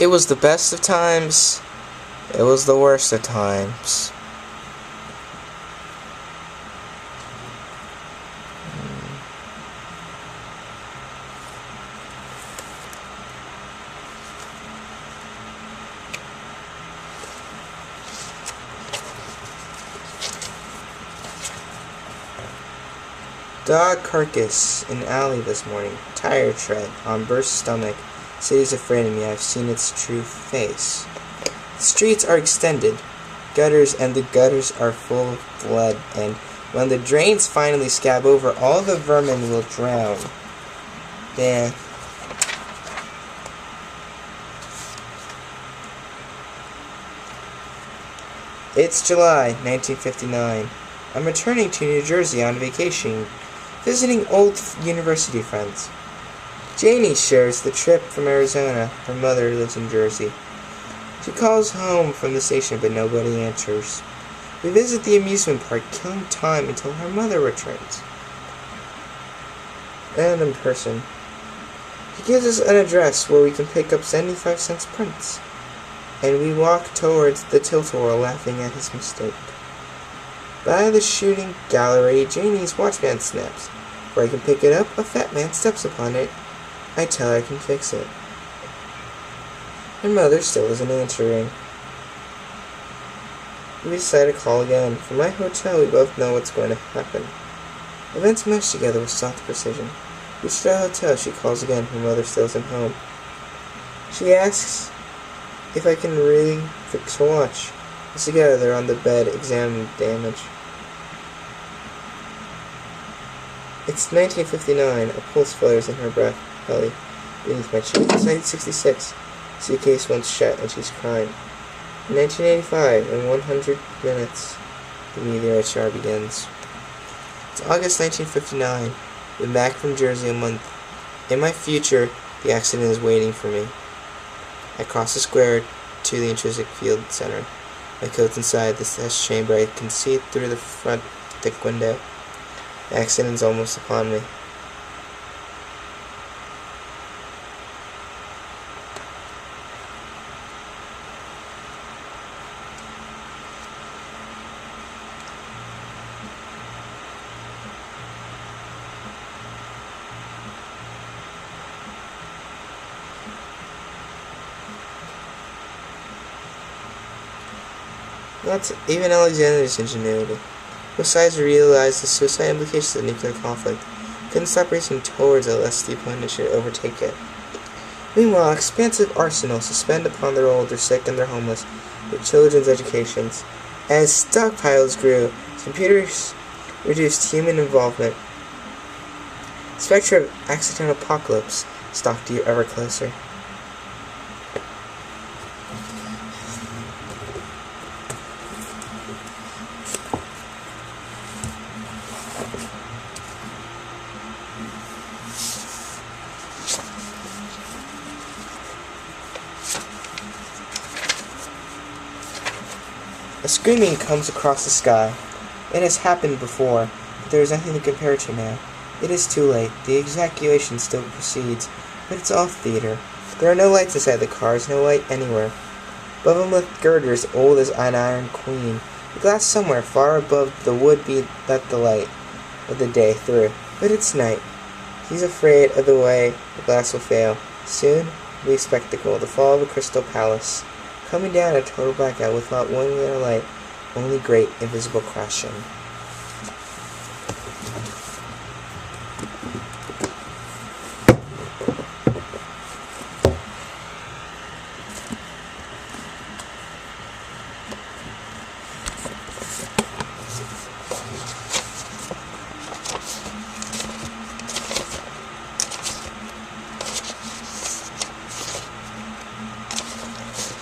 It was the best of times. It was the worst of times. Dog carcass in alley this morning. Tire tread on burst stomach. City's afraid of me. I've seen its true face. The streets are extended, gutters, and the gutters are full of blood. And when the drains finally scab over, all the vermin will drown. Damn. It's July 1959. I'm returning to New Jersey on vacation, visiting old university friends. Janie shares the trip from Arizona. Her mother lives in Jersey. She calls home from the station, but nobody answers. We visit the amusement park, killing time until her mother returns. And in person. He gives us an address where we can pick up 75-cent prints. And we walk towards the tilt-a-whirl, laughing at his mistake. By the shooting gallery, Janie's Watchmen snaps. Where I can pick it up, a fat man steps upon it. I tell her I can fix it. Her mother still isn't answering. We decide to call again. From my hotel, we both know what's going to happen. Events mesh together with soft precision. We reach the hotel. She calls again. Her mother still isn't home. She asks if I can really fix her watch. Together, they're on the bed, examining the damage. It's 1959. A pulse flares in her breath. Belly beneath my chin. It's 1966. Suitcase once shut, and she's crying. In 1985, in 100 minutes, the meteorite shower begins. It's August 1959. Been back from Jersey a month. In my future, the accident is waiting for me. I cross the square to the intrinsic field center. My coat's inside the test chamber. I can see it through the front thick window. The accident's almost upon me. Not even Alexander's ingenuity. Both sides realized the suicide implications of nuclear conflict. Couldn't stop racing towards it lest the opponent should overtake it. Meanwhile, expansive arsenals suspend upon their old, their sick, and their homeless, their children's educations. As stockpiles grew, computers reduced human involvement. The spectre of accidental apocalypse stalked you ever closer. A screaming comes across the sky. It has happened before, but there is nothing to compare to now. It is too late. The evacuation still proceeds, but it's all theater. There are no lights inside the cars, no light anywhere. Above them lift girders old as an iron queen. The glass somewhere far above the would be let the light of the day through. But it's night. He's afraid of the way the glass will fail. Soon, we spectacle, the fall of a crystal palace. Coming down a total blackout without one little light, only great invisible crashing.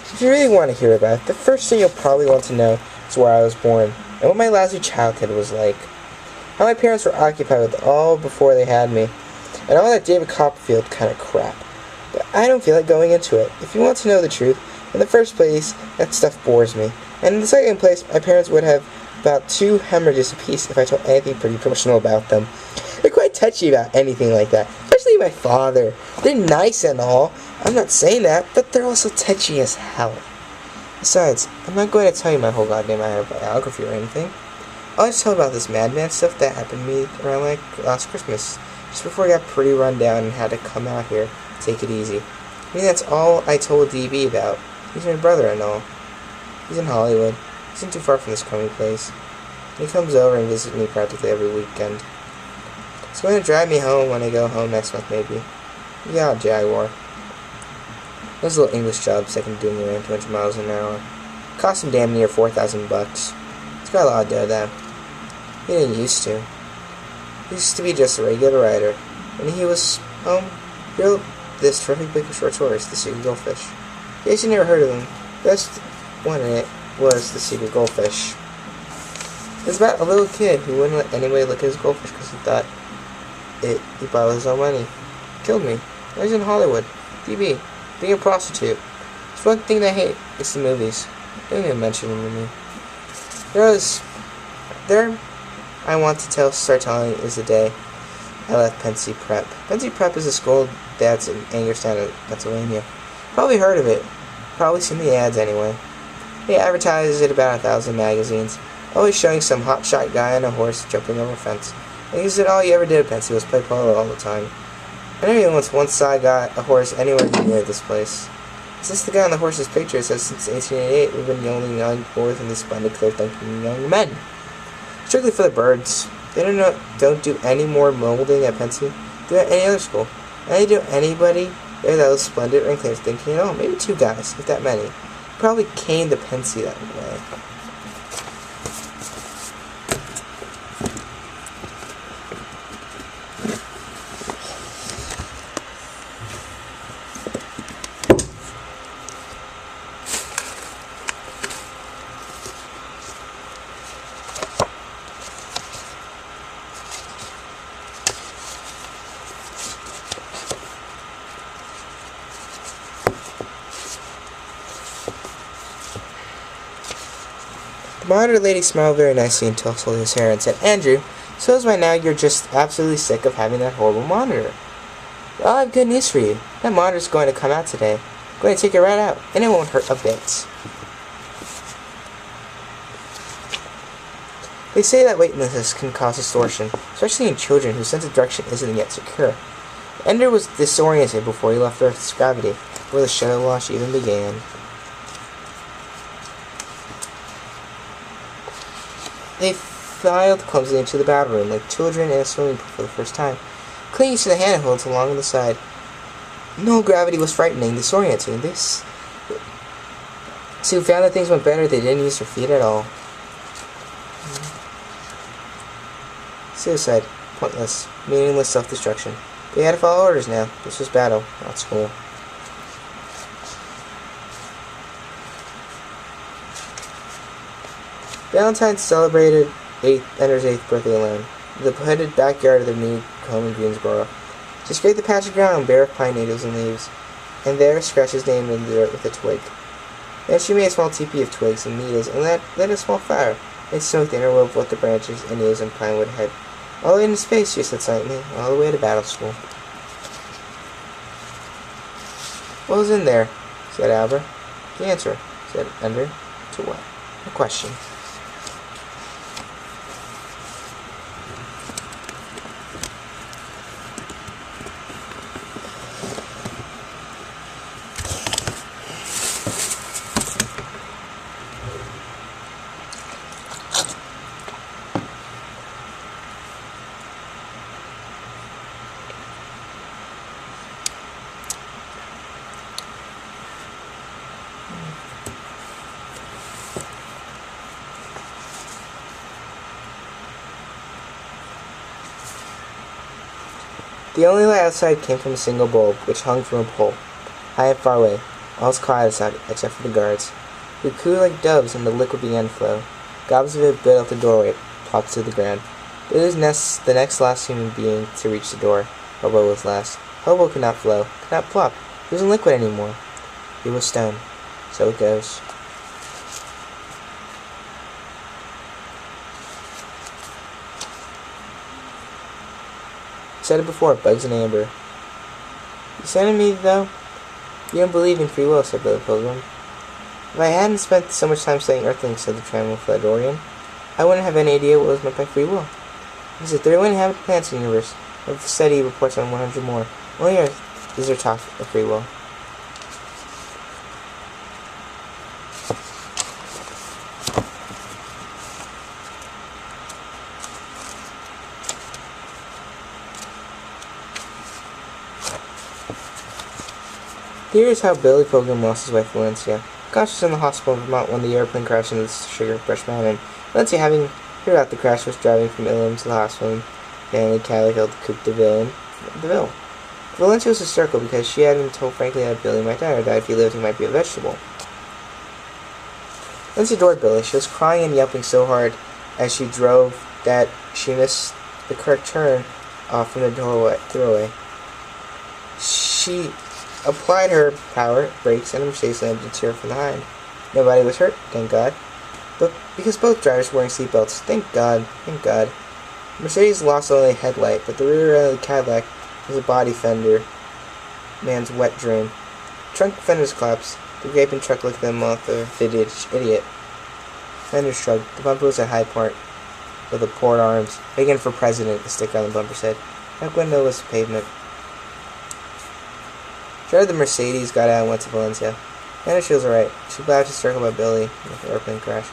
If you really want to hear about it, the first thing you'll probably want to know is where I was born, and what my lousy childhood was like. How my parents were occupied with all before they had me, and all that David Copperfield kind of crap. But I don't feel like going into it. If you want to know the truth, in the first place, that stuff bores me. And in the second place, my parents would have about 2 hemorrhages apiece if I told anything pretty personal about them. They're quite touchy about anything like that, especially my father. They're nice and all. I'm not saying that, but they're also touchy as hell. Besides, I'm not going to tell you my whole goddamn autobiography or anything. I'll just tell about this madman stuff that happened to me around like last Christmas, just before I got pretty run down and had to come out here, take it easy. I mean, that's all I told DB about. He's my brother and all. He's in Hollywood. He's not too far from this crummy place. He comes over and visits me practically every weekend. He's going to drive me home when I go home next month, maybe. Yeah, Jaguar. Those little English jobs that can do me around 200 miles an hour. Cost him damn near $4,000 bucks. He's got a lot of dough, though. He didn't used to. He used to be just a regular rider. And he was, built this terrific big short stories, the Secret Goldfish. In case you never heard of them, the best one in it was the Secret Goldfish. It was about a little kid who wouldn't let anybody look at his goldfish because he thought he bought with his own money. Killed me. I was in Hollywood. DB. Being a prostitute. It's one thing I hate. It's the movies. Don't even mention them to me. I want to start telling is the day I left Pensy Prep. Pensy Prep is a school that's in Angerstown, Pennsylvania. Probably heard of it. Probably seen the ads anyway. They advertise it about 1,000 magazines. Always showing some hotshot guy on a horse jumping over a fence. And he said all you ever did at Pensy was play polo all the time. I never even once got a horse anywhere near this place. Since the guy on the horse's picture says since 1888 we've been young young boys and these splendid clear-thinking young men. Strictly for the birds. They don't do any more molding at Pensy than at any other school. And they do anybody there that was splendid and clear-thinking at all. Maybe 2 guys, if that many. Probably came to Pensy that way. The monitor lady smiled very nicely and tousled his hair and said, Andrew, suppose by now you're just absolutely sick of having that horrible monitor. Well, I have good news for you. That monitor's going to come out today. I'm going to take it right out, and it won't hurt a bit. They say that weightlessness can cause distortion, especially in children whose sense of direction isn't yet secure. Ender was disoriented before he left Earth's gravity, before the shuttle launch even began. They filed clumsily into the battle room like children in a swimming pool for the first time, clinging to the handholds along the side. No gravity was frightening, disorienting. They soon found that things went better. They didn't use their feet at all. Suicide. Pointless. Meaningless self-destruction. They had to follow orders now. This was battle, not school. Valentine celebrated Ender's 8th birthday alone, in the headed backyard of their new home in Greensboro. She scraped the patch of ground bare of pine needles and leaves, and there scratched his name in the dirt with a twig. Then she made a small teepee of twigs and needles and lit a small fire, and smoked the inner wove with the branches and needles and pine wood head. All the way into space, she said silently, all the way to battle school. What was in there? Said Albert. The answer, said Ender. To what? A question. The only light outside came from a single bulb, which hung from a pole, high and far away. All was quiet outside, except for the guards, who cooed like doves, and the liquid began to flow. Gobs of it bit out the doorway, plopped to the ground. It was the next last human being to reach the door. Hobo was last. Hobo could not flow, could not plop. He wasn't liquid anymore. He was stone. So it goes. Said it before, bugs and amber. You sending me, though? You don't believe in free will, said Billy Pilgrim. If I hadn't spent so much time studying Earthlings, said the Fladorian, I wouldn't have any idea what was meant by free will. There's a 31 inhabited planets in the universe. The study reports on 100 more. Only Earth is there talk of free will. Here is how Billy Pilgrim lost his wife Valencia. Conscious in the hospital in Vermont when the airplane crashed into the Sugar Brush Mountain. Valencia, having heard about the crash, was driving from Ilum to the hospital in the Cadillac held Coupe de Ville. Valencia was hysterical because she had been told frankly that Billy might die, or that if he lived he might be a vegetable. Valencia adored Billy. She was crying and yelping so hard as she drove that she missed the correct turn off from the doorway. She applied her power brakes and the Mercedes landed to her from behind. Nobody was hurt, thank God. But because both drivers were wearing seatbelts, thank God. Mercedes lost only a headlight, but the rear end of the Cadillac was a body fender. Man's wet dream. Trunk fenders collapsed. The gaping truck looked at them like the idiot. Fenders shrugged. The bumper was a high part with the port arms. Reagan for president, the sticker on the bumper said. Back window was pavement. Driver the Mercedes got out and went to Valencia. And she was alright. She blabbed to circle by Billy with the airplane crash.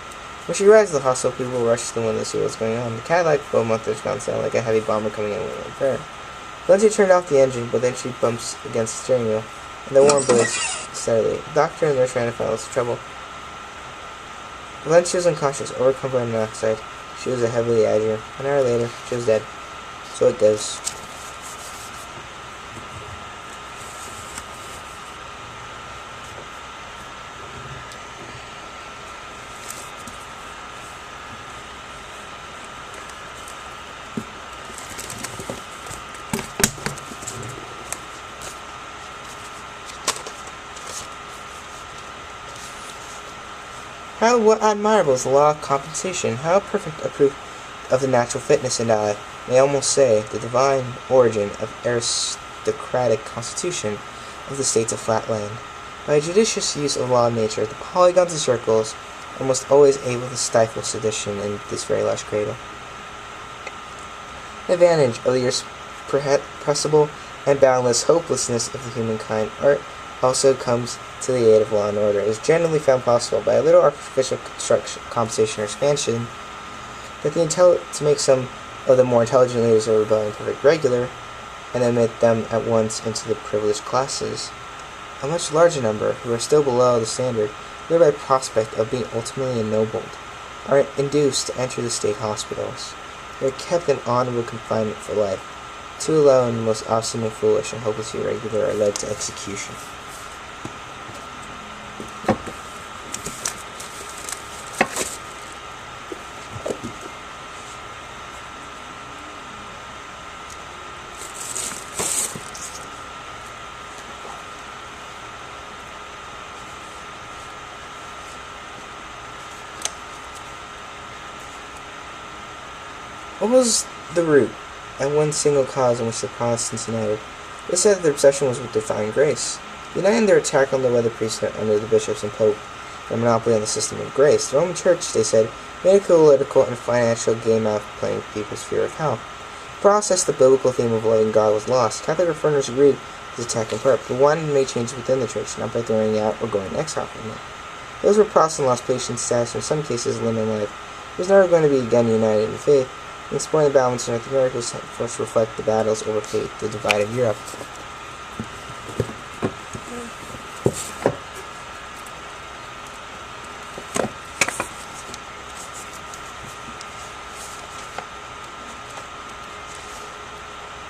When she arrived at the hospital, people rushed to the window to see what was going on. The Cadillac Beaumonters gone sound like a heavy bomber coming in with a repair. Valencia turned off the engine, but then she bumps against the steering wheel, and the warm Billy steadily. The doctor and nurse ran to find lots of trouble. Valencia was unconscious, overcome by monoxide. She was a heavily agitated. An hour later, she was dead. So it goes. How admirable is the law of compensation! How perfect a proof of the natural fitness, and I may almost say the divine origin of aristocratic constitution of the states of Flatland. By a judicious use of law of nature, the polygons and circles are almost always able to stifle sedition in this very large cradle. The advantage of the irrepressible and boundless hopelessness of the humankind art also comes to the aid of law and order. It is generally found possible by a little artificial construction, compensation, or expansion to make some of the more intelligent leaders of rebellion perfect regular, and admit them at once into the privileged classes. A much larger number, who are still below the standard, thereby prospect of being ultimately ennobled, are induced to enter the state hospitals. They are kept in honorable confinement for life. Two alone, the most obstinate, foolish, and hopelessly irregular, are led to execution. What was the root, and one single cause in which the Protestants united? They said that their obsession was with divine grace. Uniting their attack on the weather priesthood under the bishops and pope, their monopoly on the system of grace, the Roman Church, they said, made a political and financial game out of playing people's fear of hell. The process, the biblical theme of loving God, was lost. Catholic reformers agreed with this attack in part, but wanted to make changes within the Church, not by throwing out or going exile from it. Those were Protestant lost patience, status, in some cases, limb in life. It was never going to be again united in faith. Exploring the balance in North America was forced to reflect the battles over faith that divided Europe.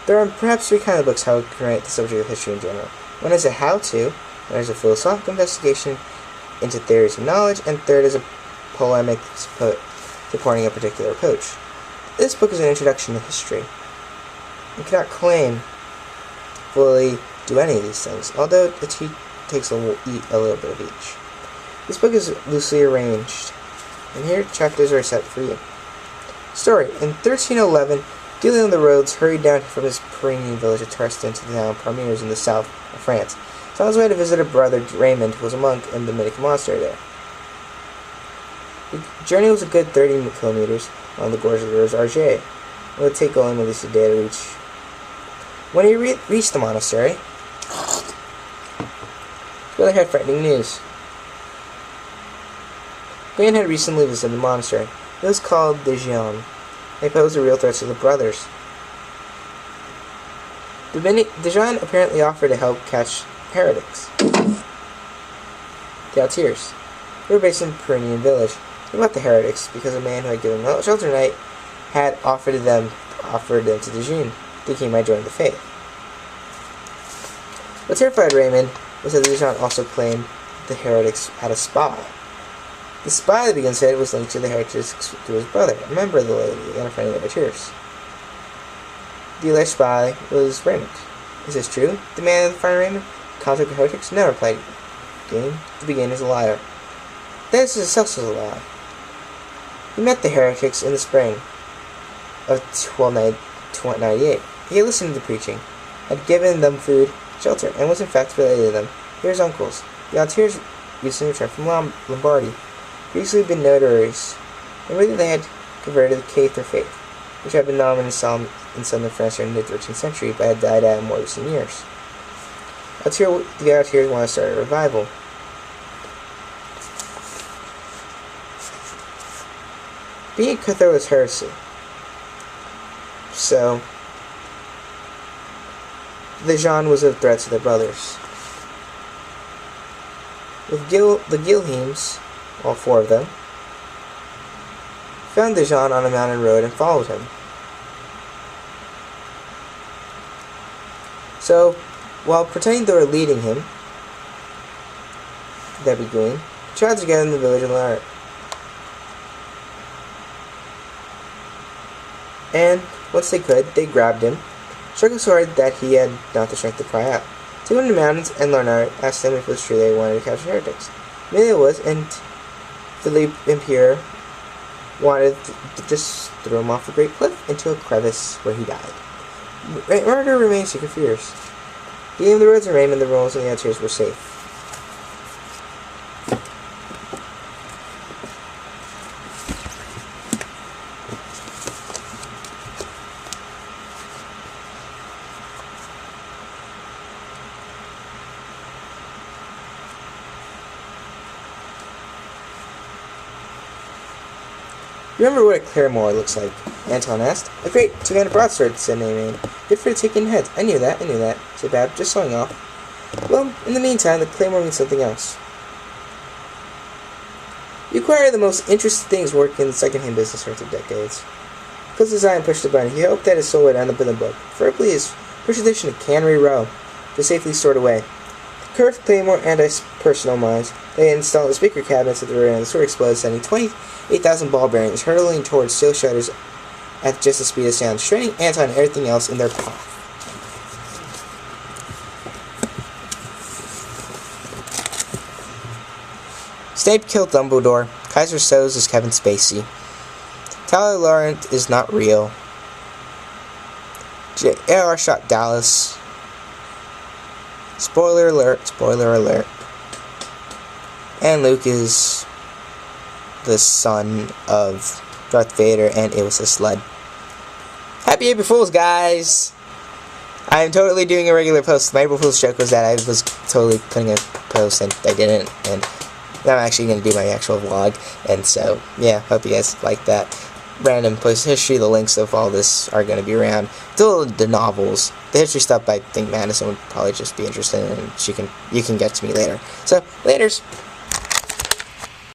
There are perhaps three kinds of books how we can write the subject of history in general. One is a how-to, another is a philosophical investigation into theories of knowledge, and third is a polemic supporting a particular approach. This book is an introduction to history. You cannot claim fully do any of these things, although it takes a little bit of each. This book is loosely arranged, and here chapters are set for you. Story. In 1311, Dealing on the roads, hurried down from his Pyrenean village at Tarston to the town Parmiers in the south of France. He was on his way to visit a brother, Raymond, who was a monk in the Dominican monastery there. The journey was a good 30 kilometers along the gorge of the river Arget. It would take only at least a day to reach. When he reached the monastery, his brother had frightening news. Gwen had recently visited the monastery. It was called Dijon. They posed a real threat to the brothers. Dijon apparently offered to help catch heretics. The Altiers. They were based in a Pyrenean village. They met the heretics because a man who had given them shelter tonight had offered them to Dijon, thinking he might join the faith. What terrified Raymond was that Dijon also claimed the heretics had a spy. The spy, the Beacon said, was linked to the heretics to his brother, a member of the lady and a friend of the Altiers. The alleged spy was Raymond. Is this true? Demanded the friend Raymond. Contact with heretics? No, replied Game. The Beacon is a liar. This is also a lie. He met the heretics in the spring of 1298. He had listened to the preaching, had given them food, shelter, and was in fact related to them. They were his uncles. The Altiers recently returned from Lombardy, previously been notaries, and whether they had converted the Catholic faith, which had been dominant in southern France during the 13th century, but had died out in more recent years. The Altiers want to start a revival. Being a Catholic was heresy. So, Dijon was a threat to their brothers. With the Guilhems, all four of them, found Dijon on a mountain road and followed him. So, while pretending they were leading him, that be doing, tried to get in the village and learn. And once they could, they grabbed him, struck him so hard that he had not the strength to cry out. Took him to the mountains, and Leonard asked them if it was true they wanted to capture heretics. Maybe it was, and Philippe Imperial wanted to just throw him off a great cliff into a crevice where he died. Murder remained secret for years. Being the roads and Raymond, the Romans and the Altiers were safe. You remember what a claymore looks like? Anton asked. A great two-handed broadsword, said Naaman. Good for taking heads. I knew that, said Bab, just showing off. Well, in the meantime, the claymore means something else. You acquire the most interesting things working in the second-hand business for decades. Closed his eye and pushed the button. He hoped that his soul would end up in the book, preferably his first edition of Cannery Row, to safely stored away. The curved claymore and his personal mines. They installed the speaker cabinets at the rear, and the sword exploded, sending 28,000 ball bearings hurtling towards steel shutters at just the speed of sound, straining Anton and everything else in their path. Snape killed Dumbledore. Kaiser Soze is Kevin Spacey. Tyler Laurent is not real. J.R. shot Dallas. Spoiler alert, spoiler alert. And Luke is the son of Darth Vader, and it was a sled. Happy April Fools, guys! I am totally doing a regular post. My April Fool's joke was that I was totally putting a post, and I didn't, and now I'm actually going to do my actual vlog, and so, yeah, hope you guys like that. Random post history, the links of all this are going to be around. Still the novels. The history stuff, I think Madison would probably just be interested in, and you can get to me later. So, laters!